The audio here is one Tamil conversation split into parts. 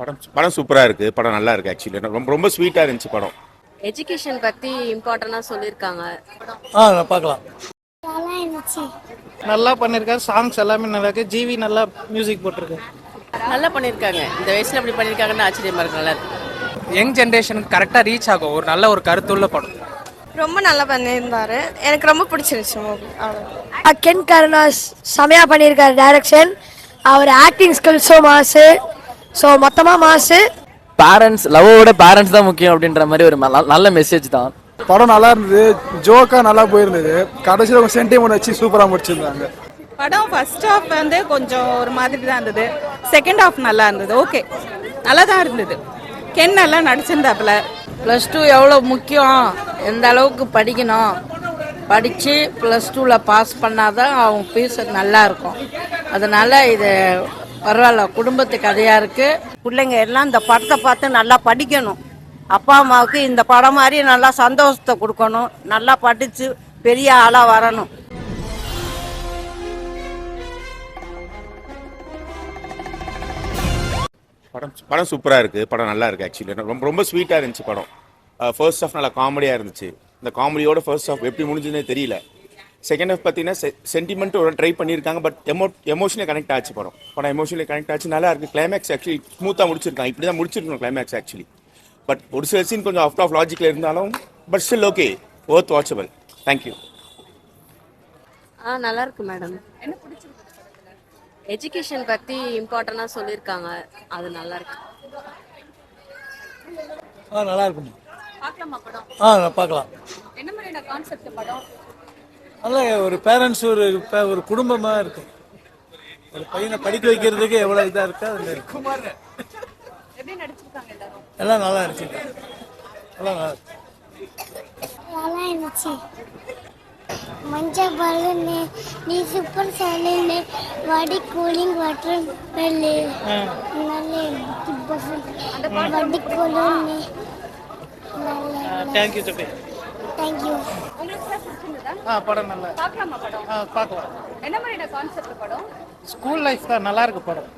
படம் படம் சூப்பராக இருக்குது. படம் நல்லா இருக்குது. ஆக்சுவலி ரொம்ப ரொம்ப ஸ்வீட்டாக இருந்துச்சு படம். எஜுகேஷன் பற்றி இம்பார்ட்டண்டாக சொல்லியிருக்காங்க. பார்க்கலாம். நல்லா இருந்துச்சு. நல்லா பண்ணியிருக்காரு. சாங்ஸ் எல்லாமே நல்லா இருக்கு. ஜிவி நல்லா மியூசிக் போட்டிருக்கு. நல்லா பண்ணியிருக்காங்க. இந்த வயசில் அப்படி பண்ணியிருக்காங்கன்னு ஆச்சரியமாக இருக்கு. நல்லா இருக்கு. யங் ஜென்ரேஷனுக்கு கரெக்டாக ரீச் ஆகும். ஒரு நல்ல ஒரு கருத்துள்ள படம். ரொம்ப நல்லா பண்ணியிருந்தாரு. எனக்கு ரொம்ப பிடிச்சிருச்சு மூவி. கென் கருணாஸ் செமையா பண்ணியிருக்காரு டைரக்ஷன். அவர் ஆக்டிங் ஸ்கில்ஸும் மாசு. ஸோ மொத்தமாக மாசு. பேரண்ட்ஸ் லவ்வோட பேரண்ட்ஸ் தான் முக்கியம் அப்படின்ற மாதிரி ஒரு நல்ல மெசேஜ் தான். படம் நல்லா இருந்தது. ஜோக்கா நல்லா போயிருந்தது. கடைசியில் சென்டிமெண்ட் வச்சு சூப்பராக முடிச்சிருந்தாங்க. படம் ஃபர்ஸ்ட் ஹாஃப் வந்து கொஞ்சம் ஒரு மாதிரி தான் இருந்தது. செகண்ட் ஹாஃப் நல்லா இருந்தது. ஓகே, நல்லா தான் இருந்தது. கென் நல்லா நடிச்சிருந்தாப்புல. +2 எவ்வளோ முக்கியம், எந்த அளவுக்கு படிக்கணும், படித்து +2ல் பாஸ் பண்ணாதான் அவங்க ஃபீஸ் நல்லா இருக்கும். அதனால் இது பரவாயில்ல, குடும்பத்து கதையாக இருக்குது. பிள்ளைங்க எல்லாம் இந்த படத்தை பார்த்து நல்லா படிக்கணும். அப்பா அம்மாவுக்கு இந்த படம் மாதிரி நல்லா சந்தோஷத்தை கொடுக்கணும். நல்லா படித்து பெரிய ஆளாக வரணும். படம் சூப்பராக இருக்குது. படம் நல்லா இருக்குது. ஆக்சுவலி ரொம்ப ரொம்ப ஸ்வீட்டாக இருந்துச்சு படம். ஃபர்ஸ்ட் ஹாஃப் நல்லா காமெடியாக இருந்துச்சு. இந்த காமெடியோட ஃபர்ஸ்ட் ஹாஃப் எப்படி முடிஞ்சுன்னே தெரியல. செகண்ட் ஹாஃப் பார்த்தீங்கன்னா சென்டிமெண்ட் ஒரு ட்ரை பண்ணியிருக்காங்க. பட் எமோஷனலி கனெக்ட் ஆச்சு படம். எமோஷனலி கனெக்ட் ஆச்சு. நல்லா இருக்குது. கிளைமேக்ஸ் ஆக்சுவலி ஸ்மூத்தாக முடிச்சிருக்காங்க. இப்படி தான் முடிச்சிருக்கணும் கிளைமேக்ஸ் ஆக்சுவலி. பட் ஒரு சில சீன் கொஞ்சம் அவுட் ஆஃப் லாஜிக்கில் இருந்தாலும் but still okay, worth watchable. Thank you. நல்லா இருக்கு மேடம். என்ன பிடிச்சிருக்கு? எஜுகேஷன் பற்றி இம்பார்ட்டண்டாக சொல்லியிருக்காங்க. அது நல்லா இருக்கு. நல்லா இருக்குமா? பார்க்கலாமா படம்? பார்க்கலாம். என்ன மாதிரியான கான்செப்ட் படம்? நல்ல ஒரு பேரண்ட்ஸ் ஒரு குடும்பமாக இருக்கும். ஒரு பையனை படிக்க வைக்கிறதுக்கு எவ்வளோ இதாக இருக்கா அது இருக்கும். எப்படி நடிச்சிருக்காங்க எல்லாரும்? எல்லாம் நல்லா நடிச்சிருக்காங்க. எல்லாம் நல்லா இருந்துச்சு. மஞ்சள் பலூன்னு நீ சூப்பர் சலூன்னு வடி கூலிங் வாட்டர் பெல்லு நல்ல வடி கூலூன்னு. தேங்க்யூ தம்பி. தேங்க்யூ. உங்களுக்கு பிடிச்சிருந்ததா? படம் நல்லா. பார்க்கலாமா படம்? பார்க்கலாம். என்ன மாதிரியான கான்செப்ட் படம்? ஸ்கூல் லைஃப் தான். நல்லா இருக்கு படம்.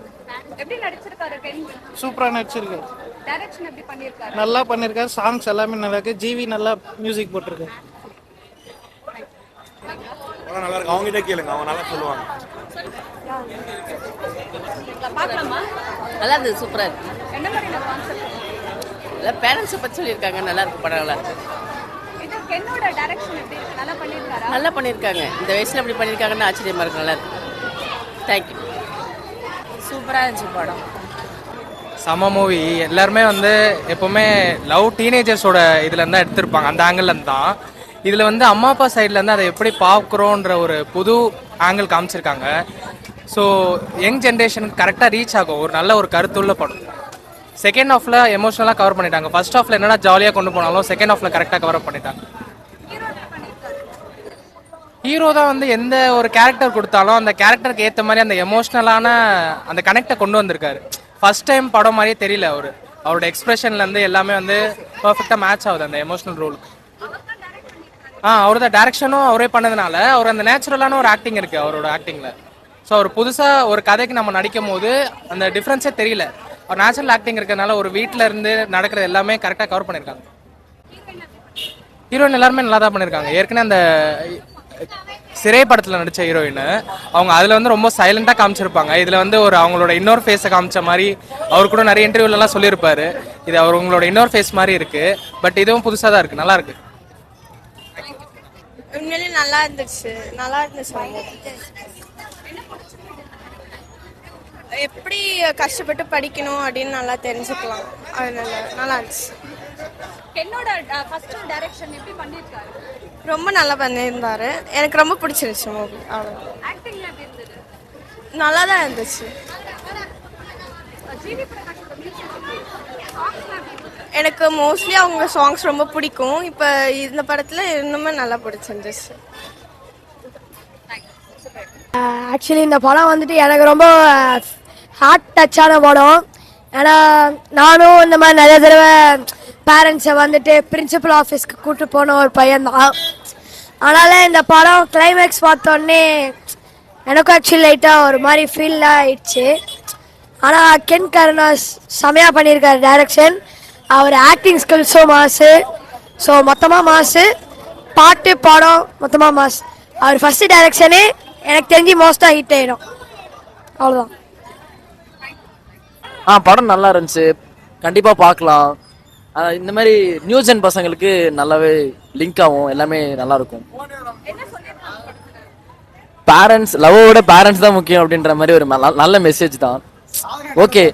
எப்படி நடிச்சிருக்காரு கென்? சூப்பராக நடிச்சிருக்கு. டைரக்ஷன் எப்படி பண்ணியிருக்காரு? நல்லா பண்ணியிருக்காரு. சாங்ஸ் எல்லாமே நல்லா இருக்கு. ஜிவி நல்லா மியூசிக் போட்டிருக்கு. நல்லா இருக்கு. அவங்க கிட்ட கேளுங்க, அவங்க நல்லா சொல்லுவாங்க. பார்க்கலாமா? நல்லா இருந்தது. சூப்பராக இருக்கு. என்ன மாதிரியான கான்செப்ட்? எல்லாம் பேரண்ட்ஸை பற்றி சொல்லியிருக்காங்க. நல்லா இருக்கு படம். நல்லா இருக்கு. இது கென்னோட டைரக்ஷன் எப்படி இருக்கு? நல்லா பண்ணியிருக்காரா? நல்லா பண்ணியிருக்காங்க. இந்த வயசில் அப்படி பண்ணியிருக்காங்கன்னு ஆச்சரியமாக இருக்கு. நல்லா இருக்கு. தேங்க்யூ. சூப்பராக இருந்துச்சு படம். சம மூவி. எல்லாருமே வந்து எப்போவுமே லவ் டீனேஜர்ஸோட இதுலேருந்து தான் எடுத்திருப்பாங்க. அந்த ஆங்கிள்லேருந்து தான். இதில் வந்து அம்மா அப்பா சைட்லேருந்து அதை எப்படி பார்க்குறோன்ற ஒரு புது ஆங்கிள் காமிச்சிருக்காங்க. ஸோ யங் ஜென்ரேஷனுக்கு கரெக்டாக ரீச் ஆகும். ஒரு நல்ல ஒரு கருத்துள்ள படம். செகண்ட் ஹாஃபில் எமோஷனலாக கவர் பண்ணிட்டாங்க. ஃபர்ஸ்ட் ஹாஃபில் என்னென்னா ஜாலியாக கொண்டு போனாலும் செகண்ட் ஹாஃபில் கரெக்டாக கவர் பண்ணிட்டாங்க. ஹீரோ தான் வந்து எந்த ஒரு கேரக்டர் கொடுத்தாலும் அந்த கேரக்டருக்கு ஏற்ற மாதிரி அந்த எமோஷ்னலான அந்த கனெக்டை கொண்டு வந்திருக்காரு. ஃபர்ஸ்ட் டைம் படம் மாதிரியே தெரியல. அவரோட எக்ஸ்பிரஷன்லேருந்து எல்லாமே வந்து பர்ஃபெக்டாக மேட்ச் ஆகுது அந்த எமோஷனல் ரோலுக்கு. அவரோட டைரக்ஷனும் அவரே பண்ணதுனால அவர் அந்த நேச்சுரலான ஒரு ஆக்டிங் இருக்குது அவரோட ஆக்டிங்கில். ஸோ அவர் புதுசாக ஒரு கதைக்கு நம்ம நடிக்கும் போது அந்த டிஃப்ரென்ஸே தெரியல. ஒரு நேச்சுரல் ஆக்டிங் இருக்கிறதுனால ஒரு வீட்டில் இருந்து நடக்கிறது எல்லாமே கரெக்டாக கவர் பண்ணியிருக்காங்க. ஹீரோயின் எல்லாருமே நல்லா தான் பண்ணியிருக்காங்க. ஏற்கனவே அந்த சிறை படத்தில் நடித்த ஹீரோயின் அவங்க அதில் வந்து ரொம்ப சைலண்டாக காமிச்சிருப்பாங்க. இதில் வந்து ஒரு அவங்களோட இன்னொரு ஃபேஸை காமிச்ச மாதிரி அவர் கூட நிறைய இன்டர்வியூலலாம் சொல்லியிருப்பாரு. இது அவங்களோட இன்னொரு ஃபேஸ் மாதிரி இருக்குது. பட் இதுவும் புதுசாக தான் இருக்குது. நல்லா இருக்குது. உண்மையிலே நல்லா இருந்துச்சு. நல்லா இருந்துச்சு. எப்படி கஷ்டப்பட்டு படிக்கணும் அப்படின்னு நல்லா தெரிஞ்சுக்கலாம். அதனால நல்லா இருந்துச்சு. கென்னோட ஃபர்ஸ்ட் டைரக்ஷன் எப்படி பண்ணியிருக்காரு? ரொம்ப நல்லா பண்ணியிருந்தாரு. எனக்கு ரொம்ப பிடிச்சிருச்சு மூவி. ஆக்டிங்ல எப்படி இருந்தது? நல்லா தான் இருந்துச்சு. ஜிவி பிரகாஷோட மியூசிக் எனக்கு மோஸ்ட்லி அவங்க சாங்ஸ் ரொம்ப பிடிக்கும். இப்போ இந்த படத்தில் இன்னுமே நல்லா பிடிச்சிருந்துச்சு. ஆக்சுவலி இந்த படம் வந்துட்டு எனக்கு ரொம்ப ஹார்ட் டச்சான படம். ஏன்னா நானும் இந்த மாதிரி நிறைய தடவை பேரண்ட்ஸை வந்துட்டு பிரின்சிபல் ஆஃபீஸ்க்கு கூப்பிட்டு போன ஒரு பையன்தான். அதனால் இந்த படம் கிளைமேக்ஸ் பார்த்தோன்னே எனக்கும் ஆக்சுவலி லைட்டாக ஒரு மாதிரி ஃபீல் ஆயிடுச்சு. ஆனால் கென் கருணாஸ் செமையாக பண்ணியிருக்காரு டைரக்ஷன். அவர் ஆக்டிங் ஸ்கில்ஸும் மாசு. ஸோ மொத்தமாக மாசு, பாட்டு படம் மொத்தமாக மாசு. அவர் ஃபஸ்ட்டு டைரக்ஷனே எனக்கு தெரிஞ்சு மோஸ்ட்டாக ஹிட் ஆகிடும். அவ்வளோதான். படம் நல்லா இருந்துச்சு, கண்டிப்பாக பார்க்கலாம். இந்த மாதிரி நியூ ஜென் பசங்களுக்கு நல்லாவே லிங்க் ஆகும், எல்லாமே நல்லா இருக்கும். பேரண்ட்ஸ் லவ்வோட பேரண்ட்ஸ் தான் முக்கியம் அப்படின்ற மாதிரி ஒரு நல்ல மெசேஜ் தான். ஓகே.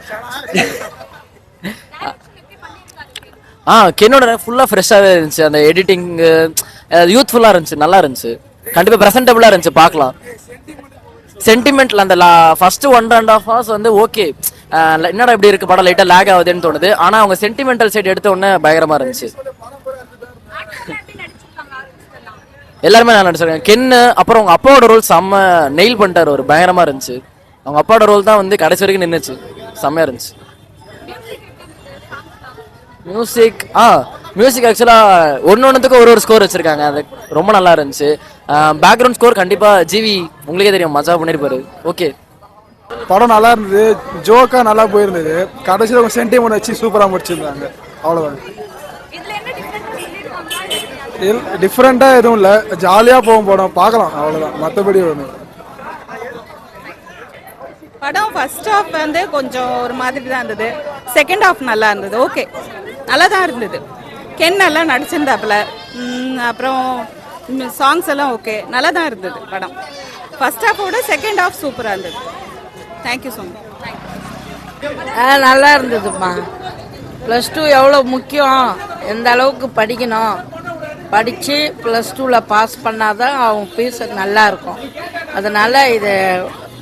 கென்னோட ஃபுல்லாக ஃப்ரெஷ்ஷாகவே இருந்துச்சு. அந்த எடிட்டிங் யூத்ஃபுல்லாக இருந்துச்சு, நல்லா இருந்துச்சு, கண்டிப்பாக ப்ரெசன்டபுளாக இருந்துச்சு, பார்க்கலாம். சென்டிமெண்ட்ல அந்த ஃபர்ஸ்ட் 1.5 hours வந்து ஓகே, என்னடா இப்படி இருக்கு படம், லைட்டாக லேக் ஆகுதுன்னு தோணுது. ஆனால் அவங்க சென்டிமெண்டல் சைடு எடுத்த உடனே பயங்கரமாக இருந்துச்சு. எல்லாருமே நல்லா நடிச்சிருக்காங்க. கென்னு அப்புறம் அவங்க அப்பாவோட ரோல் செம்ம நெயில் பண்ணிட்டார், ஒரு பயங்கரமாக இருந்துச்சு. அவங்க அப்பாவோட ரோல் தான் வந்து கடைசி வரைக்கும் நின்றுச்சு, செம்மையாக இருந்துச்சு. மியூசிக் ஆக்சுவலாக ஒன்னொன்றுத்துக்கும் ஒரு ஸ்கோர் வச்சிருக்காங்க, அது ரொம்ப நல்லா இருந்துச்சு. பேக்ரவுண்ட் ஸ்கோர் கண்டிப்பாக ஜிவி உங்களுக்கே தெரியும், மஜா பண்ணியிருப்பாரு. ஓகே, படம் நல்லா இருந்தது, ஜோக்கா நல்லா போயிருந்தது. கடைசியில் அவங்க சென்டிமெண்ட் வச்சு சூப்பராக முடிச்சிருந்தாங்க. அவ்வளோதான். டிஃப்ரெண்ட்டாக எதுவும் இல்லை, ஜாலியாக போகும் படம், பார்க்கலாம், அவ்வளோதான். மற்றபடி ஒன்று படம் ஃபர்ஸ்ட் ஹாஃப் வந்து கொஞ்சம் ஒரு மாதிரி தான் இருந்தது. செகண்ட் ஹாஃப் நல்லா இருந்தது. ஓகே, நல்லா தான் இருந்தது. கென் நல்லா நடிச்சிருந்தாப்புல. அப்புறம் சாங்ஸ் எல்லாம் ஓகே, நல்லா தான் இருந்தது படம். ஃபர்ஸ்ட் ஹாஃபோட செகண்ட் ஹாஃப் சூப்பராக இருந்தது. Thank you so much. நல்லா இருந்ததும்மா. +2 எவ்வளோ முக்கியம், எந்த அளவுக்கு படிக்கணும், படித்து +2ல் பாஸ் பண்ணாதான் அவங்க ஃபியூச்சர் நல்லா இருக்கும். அதனால் இது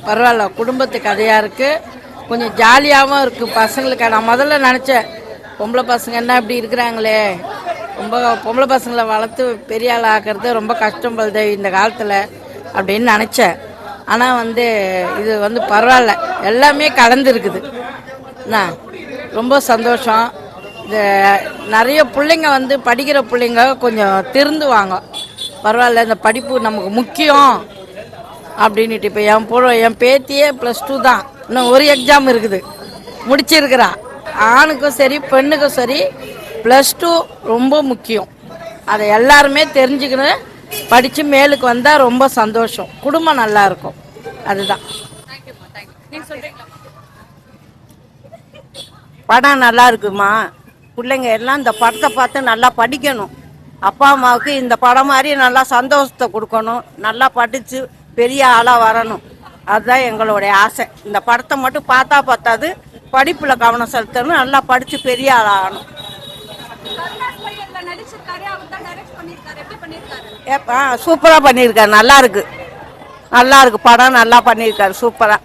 பரவாயில்ல, குடும்பத்து கதையாக இருக்குது, கொஞ்சம் ஜாலியாகவும் இருக்குது பசங்களுக்கு. நான் முதல்ல நினச்சேன் பொம்பளை பசங்க என்ன இப்படி இருக்கிறாங்களே, ரொம்ப பொம்பளை பசங்களை வளர்த்து பெரிய ஆள் ஆக்கிறது ரொம்ப கஷ்டப்படுது இந்த காலத்தில் அப்படின்னு நினச்சேன். ஆனால் வந்து இது வந்து பரவாயில்ல, எல்லாமே கலந்துருக்குது. என்ன ரொம்ப சந்தோஷம். இந்த நிறைய பிள்ளைங்க வந்து படிக்கிற பிள்ளைங்க கொஞ்சம் திருந்துவாங்க. பரவாயில்ல, இந்த படிப்பு நமக்கு முக்கியம் அப்படின்ட்டு. இப்போ என் பேத்தியே +2 தான், இன்னும் ஒரு எக்ஸாம் இருக்குது, முடிச்சிருக்கிறா. ஆணுக்கும் சரி பெண்ணுக்கும் சரி +2 ரொம்ப முக்கியம். அதை எல்லாருமே தெரிஞ்சுக்கணும். படித்து மேலுக்கு வந்தால் ரொம்ப சந்தோஷம், குடும்பம் நல்லா இருக்கும். அதுதான். படம் நல்லா இருக்குமா, பிள்ளைங்க எல்லாம் இந்த படத்தை பார்த்து நல்லா படிக்கணும். அப்பா அம்மாவுக்கு இந்த படம் மாதிரி நல்லா சந்தோஷத்தை கொடுக்கணும், நல்லா படித்து பெரிய ஆளாக வரணும். அதுதான் எங்களுடைய ஆசை. இந்த படத்தை மட்டும் பார்த்தா பார்த்தாது, படிப்பில் கவனம் செலுத்தணும், நல்லா படித்து பெரிய ஆளாகணும். சூப்பராக பண்ணியிருக்காரு, நல்லா இருக்கு, நல்லா இருக்கு படம், நல்லா பண்ணியிருக்காரு, சூப்பராக.